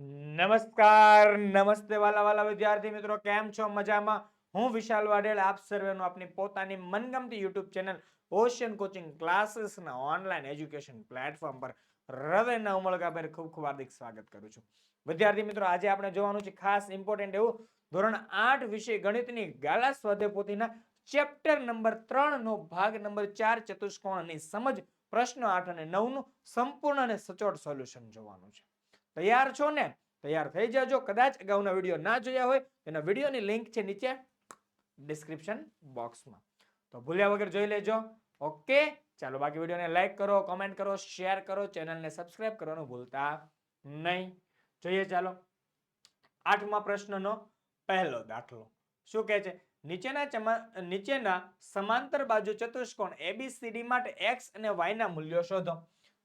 નમસ્કાર નમસ્તે વાલા વાલા વિદ્યાર્થી મિત્રો, કેમ છો? મજામાં? હું વિશાલ વાઢેર આપ સર્વેનું આપની પોતાની મનગમતી યુટ્યુબ ચેનલ ઓશિયન કોચિંગ ક્લાસીસના ઓનલાઈન એજ્યુકેશન પ્લેટફોર્મ પર હૃદયના ઉમળકાભેર ખૂબ ખૂબ હાર્દિક સ્વાગત કરું છું. વિદ્યાર્થી મિત્રો, આજે આપણે જોવાનું છે ખાસ ઇમ્પોર્ટન્ટ એવું ધોરણ 8 વિષય ગણિતની ગાલા સ્વાધ્યાય પોથીના ચેપ્ટર નંબર 3 નો ભાગ નંબર 4 ચતુષ્કોણની સમજ પ્રશ્ન 8 અને 9 નું સંપૂર્ણ અને સચોટ સોલ્યુશન જોવાનું છે. તૈયાર છો ને? તૈયાર થઈ જજો. કદાચ અગાઉના વિડીયો ના જોયા હોય તેના વિડીયોની લિંક છે નીચે ડિસ્ક્રિપ્શન બોક્સમાં, તો ભૂલ્યા વગર જોઈ લેજો. ઓકે, ચાલો બાકી વિડીયોને લાઈક કરો, કોમેન્ટ કરો, શેર કરો, ચેનલને સબસ્ક્રાઇબ કરવાનું ભૂલતા નહીં. જોઈએ ચાલો 8મા પ્રશ્નનો પહેલો દાખલો. શું કહે છે? નીચેના સમાંતર બાજુ ચતુષ્કોણ ABCD માટે x અને y ના મૂલ્યો શોધો.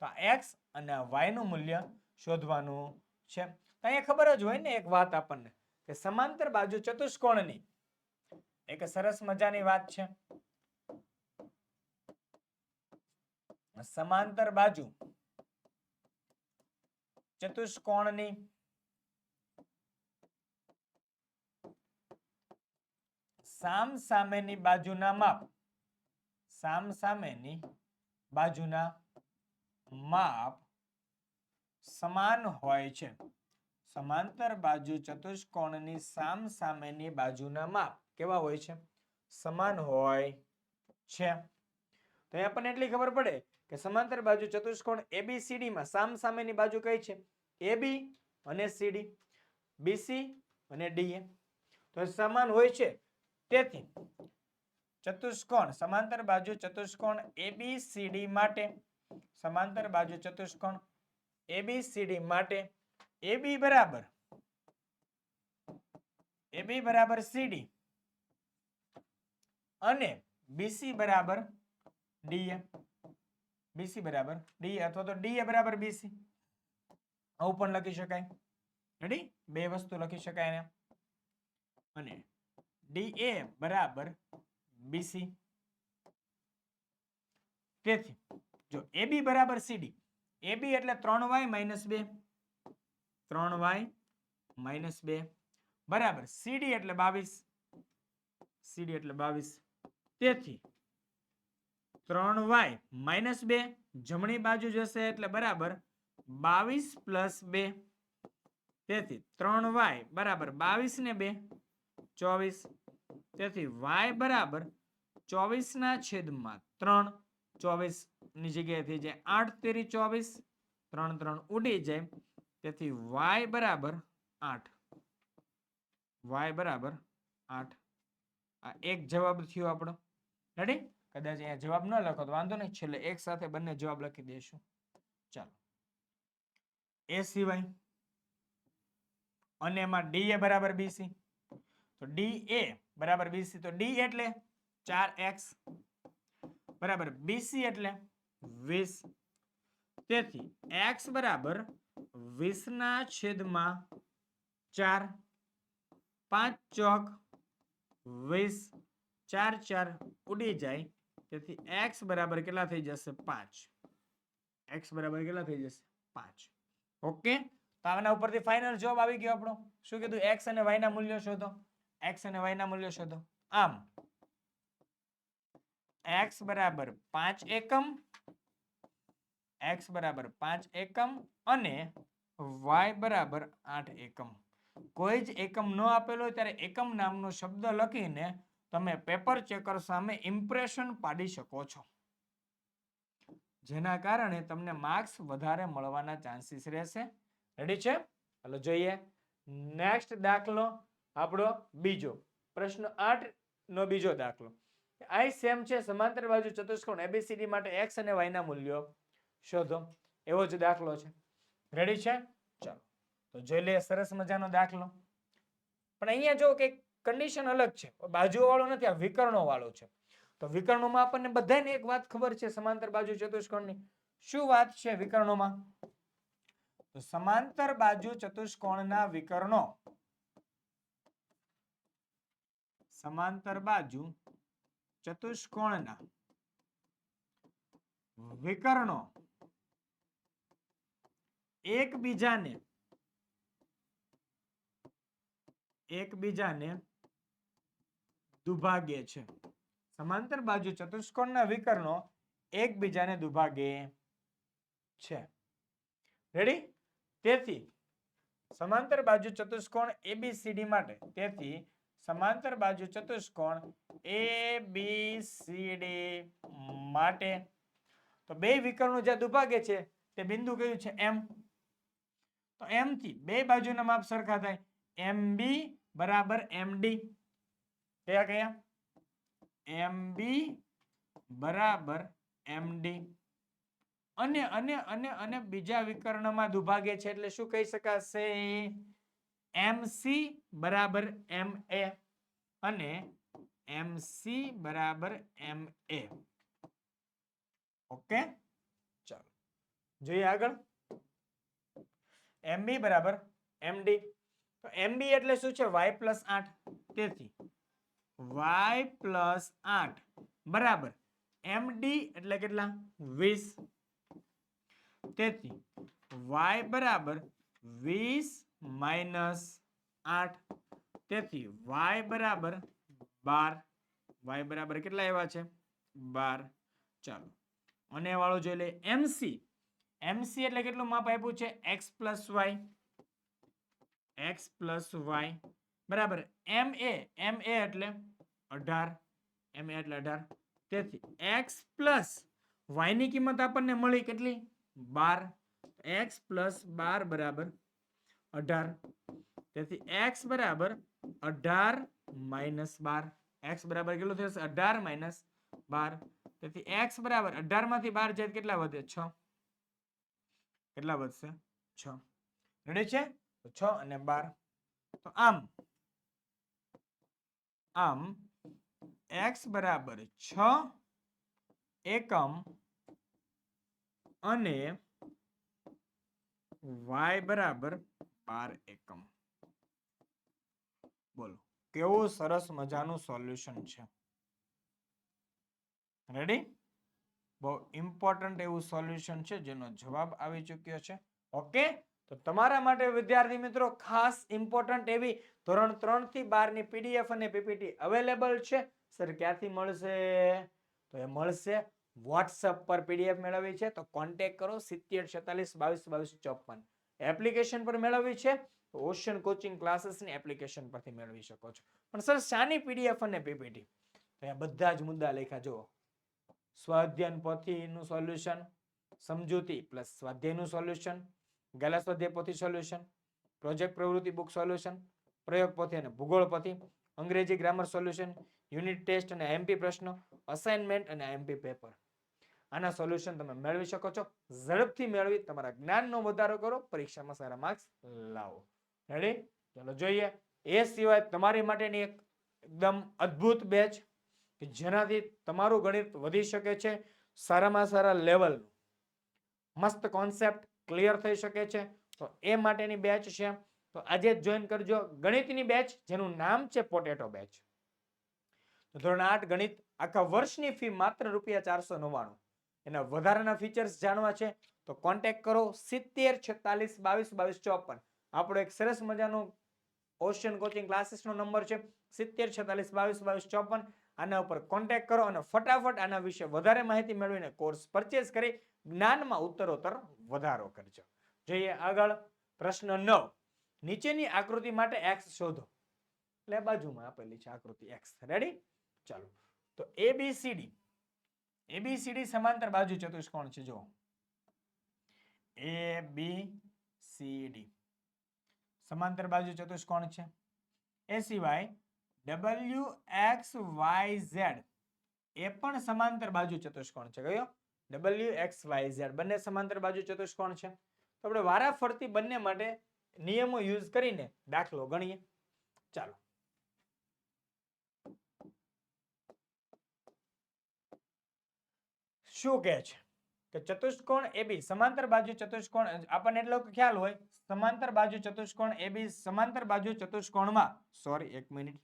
તો x અને y નું મૂલ્ય શોધવાનું છે. તો અહીંયા ખબર જ હોય ને એક વાત આપણને કે સમાંતર બાજુ ચતુષ્કોણની એક સરસ મજાની વાત છે. સમાંતર બાજુ ચતુષ્કોણની સામસામેની બાજુના માપ સમાન હોય છે. સમાંતર બાજુ ચતુષ્કોણની સામસામેની બાજુના માપ કેવા હોય છે? સમાન હોય છે. તો અહીંયા આપણને એટલી ખબર પડે કે સમાંતર બાજુ ચતુષ્કોણ ABCD માં સામસામેની બાજુ કઈ છે? AB અને CD, BC અને DA. તો સમાન હોય છે. તેથી સમાંતર બાજુ ચતુષ્કોણ ABCD માટે AB બરાબર CD અને BC બરાબર DA. અથવા તો DA બરાબર BC, આવું પણ લખી શકાય. રેડી? બે વસ્તુ લખી શકાય ને. અને DA બરાબર BC. તેથી જો AB બરાબર CD, AB એટલે 3y - 2, 3y - 2 બરાબર CD એટલે 22. તેથી 3y - 2 જમણી બાજુ જશે એટલે બરાબર 22 + 2. તેથી 3y બરાબર 22 ને 2 24. તેથી y બરાબર 24/3. 24 ની જગ્યાએ થઈ જાય 8 તેરી 24, 3 3 ઉડી જાય. તેથી y બરાબર 8. આ એક જવાબ થયો આપણો. રેડી? કદાચ અહીંયા જવાબ ન લખો તો વાંધો નહીં, છેલ્લે એક સાથે બંને જવાબ લખી દઈશું. ચાલો, એ સિવાય અને એમાં DA બરાબર BC. તો DA બરાબર BC, તો D એટલે 4x બરાબર BC એટલે 20. તેથી x બરાબર 20/4. 5 ચોક 20, 4 4 ઉડી જાય. તેથી x બરાબર કેટલા થઈ જશે? 5. ઓકે, તો આના ઉપરથી ફાઇનલ જવાબ આવી ગયો આપણો. શું કીધું? x અને y ના મૂલ્યો શોધો. આમ x બરાબર 5 એકમ અને y બરાબર 8 એકમ. કોઈ જ એકમ ન આપેલો હોય ત્યારે એકમ નામનો શબ્દ લખીને તમે પેપર ચેકર સામે ઇમ્પ્રેશન પાડી શકો છો, જેના કારણે તમને માર્ક્સ વધારે મળવાના ચાન્સીસ રહેશે. રેડી છે? ચાલો જોઈએ નેક્સ્ટ દાખલો આપણો બીજો. પ્રશ્ન 8 નો બીજો દાખલો. આ સેમ છે. સમાંતર બાજુ ચતુષ્કોણ ABCD માટે x અને y ના મૂલ્યો શોધો. એવો જ દાખલો છે. રેડી છે? ચાલો તો જોઈ લઈએ સરસ મજાનો દાખલો. પણ અહીંયા જો કે કન્ડિશન અલગ છે, બાજુઓ વાળો નથી, આ વિકર્ણો વાળો છે. તો વિકર્ણોમાં આપણને બધાને એક વાત ખબર છે સમાંતર બાજુ ચતુષ્કોણની. શું વાત છે વિકર્ણોમાં? તો સમાંતર બાજુ ચતુષ્કોણના વિકર્ણો એકબીજાને એકબીજાને દુભાગે છે. સમાંતર બાજુ ચતુષ્કોણના વિકર્ણો એકબીજાને દુભાગે છે. રેડી? તેથી સમાંતર બાજુ ચતુષ્કોણ ABCD માટે, તેથી સમાંતર બાજુ ચતુષ્કોણ ABCD માટે તો બે વિકર્ણો જ્યાં દુભાગે છે તે બિંદુ કયું છે? M. તો M થી બે બાજુના માપ સરખા થાય. MB બરાબર MD. કયા કયા? MB બરાબર MD. અને બીજા વિકર્ણમાં દુભાગે છે એટલે શું કહી શકાશે? MC બરાબર MA અને MC બરાબર MA. ઓકે, ચાલો જોઈએ આગળ. MB બરાબર MD. તો MB એટલે શું છે? y+8. તેથી y+8 બરાબર MD એટલે કેટલા? 20. તેથી y બરાબર 20 - 8. તેથી y બરાબર 12. y બરાબર કેટલા આવ્યા છે? 12. ચાલો અને વાળો જોઈ લે. MC. MC એટલે કેટલું માપ આપ્યું છે? x + y. x + y બરાબર MA. MA એટલે 18. MA એટલે 18. તેથી x + y ની કિંમત આપણને મળી કેટલી? 12. x + 12 બરાબર 18. તેથી x બરાબર 18 - 12. x બરાબર કેટલું થશે? 18 - 12. તેથી x બરાબર 18 માંથી 12 જાય કેટલા વધે? 6. કેટલા વધશે? 6. રેડી છે? તો 6 અને 12. તો આમ x બરાબર 6 એકમ અને y બરાબર 12 એકમ. બોલો કેવું સરસ મજાનું સોલ્યુશન છે. રેડી? બહુ ઇમ્પોર્ટન્ટ એવું સોલ્યુશન છે જેનો જવાબ આવી ચૂક્યો છે. ઓકે, તો તમારા માટે વિદ્યાર્થી મિત્રો ખાસ ઇમ્પોર્ટન્ટ એવી ધોરણ 3 થી 12 ની PDF અને PPT અવેલેબલ છે. સર ક્યાંથી મળશે? તો એ મળશે WhatsApp પર PDF મેળવવી છે તો કોન્ટેક્ટ કરો 7046222254. એપ્લિકેશન પર મેળવવી છે તો ઓશન કોચિંગ ક્લાસીસની એપ્લિકેશન પરથી મેળવી શકો છો. પણ સર શાની PDF અને PPT? તો આ બધા જ મુદ્દા લખ્યા જુઓ. સ્વાધ્યાય પોથીનું સોલ્યુશન, સમજૂતી પ્લસ સ્વાધ્યાયનું સોલ્યુશન, ગાલા સ્વાધ્યાય પોથી સોલ્યુશન, પ્રોજેક્ટ પ્રવૃત્તિ બુક સોલ્યુશન, પ્રયોગ પોથી અને ભૂગોળ પોથી, અંગ્રેજી ગ્રામર સોલ્યુશન, યુનિટ ટેસ્ટ અને MP પ્રશ્નો, અસાઇનમેન્ટ અને MP પેપર. આના સોલ્યુશન તમે મેળવી શકો છો. ઝડપથી મેળવી તમારા જ્ઞાનનો વધારો કરો, પરીક્ષામાં સારા માર્ક્સ લાવો. રેડી? ચાલો જોઈએ. એ સિવાય તમારી માટેની એક એકદમ અદ્ભુત બેચ કે જેનાથી તમારું ગણિત વધી શકે છે. સારામાં સારા લેવલ મસ્ત કોન્સેપ્ટ ક્લિયર થઈ શકે છે. તો એ માટેની બેચ છે. તો આજે જ જોઈન કરજો ગણિતની બેચ જેનું નામ છે પોટેટો બેચ. ધોરણ 8 ગણિત આખા વર્ષની ફી માત્ર ₹499. એના વધારાના ફીચર્સ જાણવા છે તો કોન્ટેક્ટ કરો 7046222254. આપણો એક સરસ મજાનો ઓશન કોચિંગ ક્લાસીસનો નંબર છે 7046222254. આના ઉપર કોન્ટેક્ટ કરો અને ફટાફટ આના વિશે વધારે માહિતી મેળવીને કોર્સ પરચેસ કરી જ્ઞાનમાં ઉત્તરોત્તર વધારો કરજો. જોઈએ આગળ. પ્રશ્ન 9. નીચેની આકૃતિ માટે x શોધો. એટલે બાજુમાં આપેલી છે આકૃતિ x. રેડી? ચાલો. તો ABCD સમાંતર બાજુ ચતુષ્કોણ છે. જો ABCD સમાંતર બાજુ ચતુષ્કોણ છે. એ સિવાય WXYZ એ પણ સમાંતર બાજુ ચતુષ્કોણ છે. કયો? WXYZ બંને સમાંતર બાજુ ચતુષ્કોણ છે. તો આપણે વારાફરતી બંને માટે નિયમો યુઝ કરીને દાખલો ગણીએ. ચાલો. શું કહે છે કે ચતુષ્કોણ AB સમાંતર બાજુ ચતુષ્કોણ આપણને એટલો ખ્યાલ હોય સમાંતર બાજુ ચતુષ્કોણ AB સમાંતર બાજુ ચતુષ્કોણમાં એક મિનિટ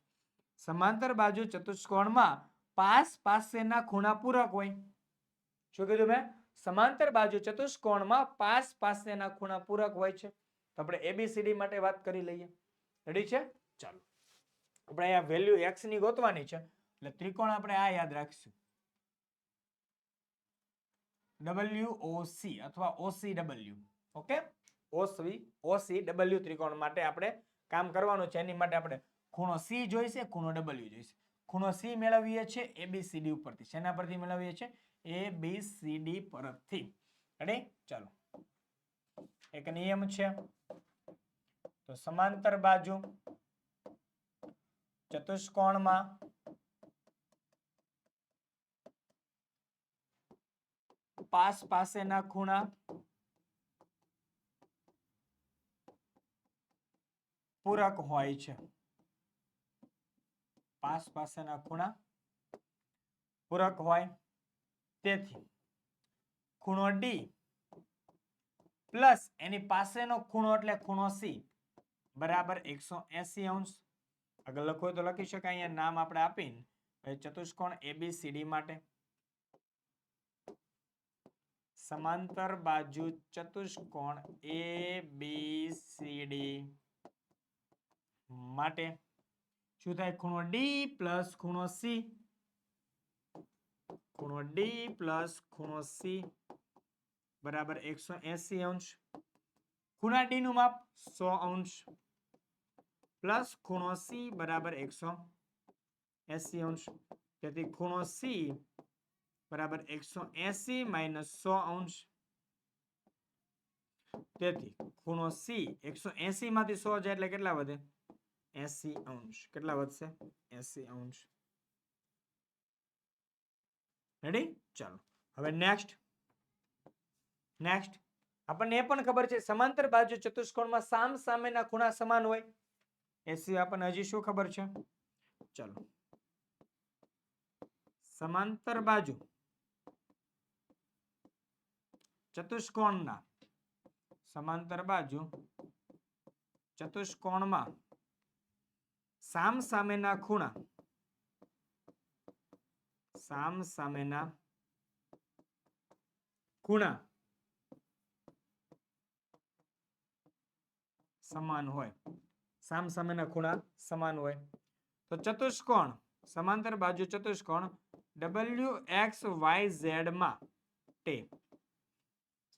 સમાંતર બાજુ ચતુષ્કોણમાં પાસેના ખૂણા પૂરક હોય. શું કીધું મેં? સમાંતર બાજુ ચતુષ્કોણમાં પાસેના ખૂણા પૂરક હોય છે. તો આપણે ABCD માટે વાત કરી લઈએ. રેડી છે? ચાલો આપણે અહીંયા વેલ્યુ x ની ગોતવાની છે એટલે ત્રિકોણ આપણે આ યાદ રાખીશું WOC અથવા OCW. ઓકે, OCW ત્રિકોણ માટે આપણે કામ કરવાનું છે. એની માટે આપણે ખૂણો C જોઈશે, ખૂણો W જોઈશે. ખૂણો C મેળવીએ છીએ ABCD ઉપરથી. શેના પરથી મેળવીએ છીએ? ABCD પરથી. રેડી? ચાલો, એક નિયમ છે, તો સમાંતર બાજુ ચતુષ્કોણમાં પાસ પાસેના ખૂણા પૂરક હોય છે. પાસ પાસેના ખૂણા પૂરક હોય, તેથી ખૂણો D પ્લસ એની પાસેનો ખૂણો એટલે ખૂણો C બરાબર 180 અંશ. આગળ લખો તો લખી શકાય. અહીંયા નામ આપણે આપીને ચતુષ્કોણ ABCD માટે સમાંતર બાજુ ચતુષ્કોણ ABCD માટે શું થાય? ખૂણો D પ્લસ ખૂણો C, ખૂણો D પ્લસ ખૂણો C બરાબર 180 અંશ. ખૂણા D નું માપ 100 અંશ પ્લસ ખૂણો C બરાબર 180 અંશ. તેથી ખૂણો C બરાબર 180 માઇનસ 100 અંશ. તેથી ખૂણો C 180 માંથી 100 જાય એટલે કેટલા વધે? 80 અંશ. કેટલા વધશે? 80 અંશ. રેડી? ચાલો, હવે નેક્સ્ટ આપણને એ પણ ખબર છે સમાંતર બાજુ ચતુષ્કોણમાં સામ સામેના ખૂણા સમાન હોય. એ સિવાય આપણને હજી શું ખબર છે? ચાલો, સમાંતર બાજુ ચતુષ્કોણના ચતુષ્કોણમાં સામ સામેના ખૂણા સમાન હોય. સામ સામેના ખૂણા સમાન હોય તો ચતુષ્કોણ સમાંતર બાજુ ચતુષ્કોણ WXYZ માટે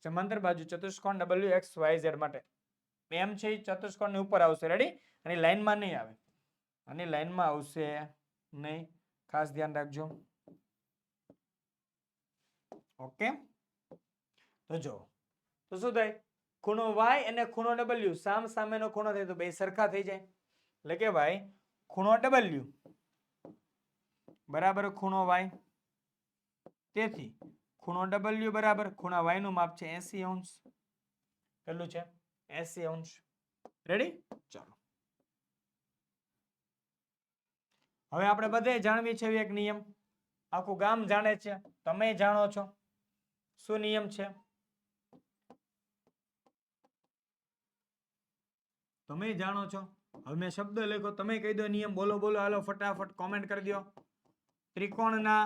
સમાંતર બાજુ ચતુષ્કોણ WXYZ માટે એમ છે ચતુષ્કોણની ઉપર આવશે. રેડી? અને લાઈનમાં નહીં આવે, અને લાઈનમાં આવશે નહીં, ખાસ ધ્યાન રાખજો. ઓકે, તો જો તો શું થાય? ખૂણો Y અને ખૂણો W સામ સામેનો ખૂણો થાય તો બે સરખા થઈ જાય. એટલે કે ભાઈ ખૂણો W બરાબર ખૂણો Y, તેથી ખૂણો W બરાબર ખૂણા Y નું માપ છે 80 અંશ. કેટલું છે? 80 અંશ. રેડી? ચાલો, હવે આપણે બધે જાણવી છે એક નિયમ, આખું ગામ જાણે છે, તમે જાણો છો. શું નિયમ છે? તમે જાણો છો. હવે મેં શબ્દ લખ્યો, તમે કહી દો નિયમ. બોલો બોલો, હાલો ફટાફટ કોમેન્ટ કરી દો. ત્રિકોણના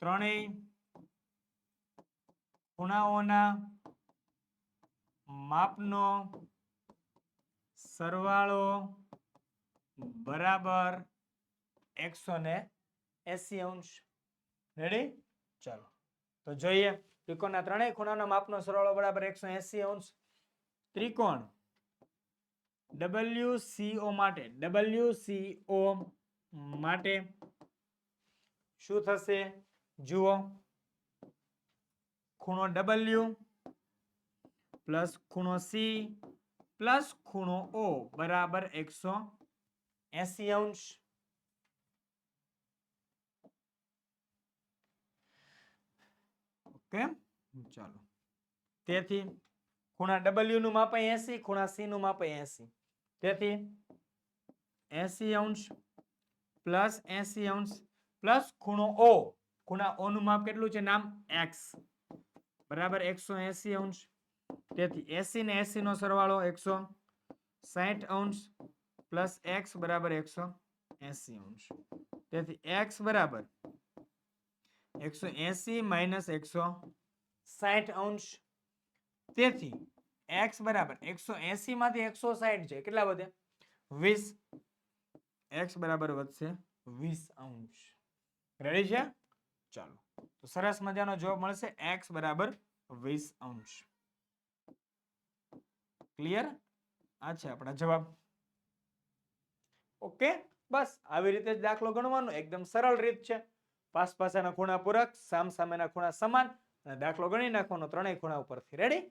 ત્રણેય ખૂણાઓના માપનો સરવાળો બરાબર 180 અંશ. રેડી? ચાલો, તો જોઈએ. ત્રિકોણના ત્રણેય ખૂણાના માપનો સરવાળો બરાબર 180 અંશ. ત્રિકોણ WCO માટે શું થશે? જુઓ, ખૂણો W પ્લસ ખૂણો C પ્લસ ખૂણો O બરાબર 180 અંશ. ઓકે, ચાલો, તેથી ખૂણા W નું માપ 80, ખૂણા C નું માપ 80, તેથી 80 અંશ પ્લસ 80 અંશ પ્લસ ખૂણો O, ખૂણા O નું માપ કેટલું છે? નામ X બરાબર 180 અંશ. તેથી 80 ને 80 નો સરવાળો 160 અંશ પ્લસ X બરાબર 180 અંશ. તેથી X બરાબર 180 માઇનસ 160 અંશ. તેથી X બરાબર 180 માંથી 160 છે, કેટલા વધે? 20, x બરાબર વધશે 20 અંશ. રેડી છે? ચાલો, તો સરસ મજાનો જવાબ મળશે x બરાબર 20 અંશ. ક્લિયર? આ છે આપણા જવાબ. ઓકે, બસ આવી રીતે જ દાખલો ગણવાનો, એકદમ સરળ રીત છે. પાસ પાસાના ખૂણા પૂરક, સામ સામેના ખૂણા સમાન, અને દાખલો ગણી નાખવાનો ત્રણેય ખૂણા ઉપરથી. રેડી?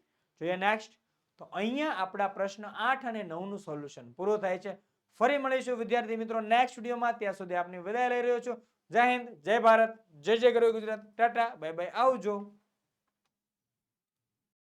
જોઈએ નેક્સ્ટ. તો અહીંયા આપણા પ્રશ્ન 8 અને 9 નું સોલ્યુશન પૂરું થાય છે. ફરી મળીશું વિદ્યાર્થી મિત્રો નેક્સ્ટ વિડીયોમાં. ત્યાં સુધી આપની વિદાય લઈ રહ્યો છું. જય હિન્દ, જય ભારત, જય જય ગરવી ગુજરાત. ટાટા, બાય બાય, આવજો.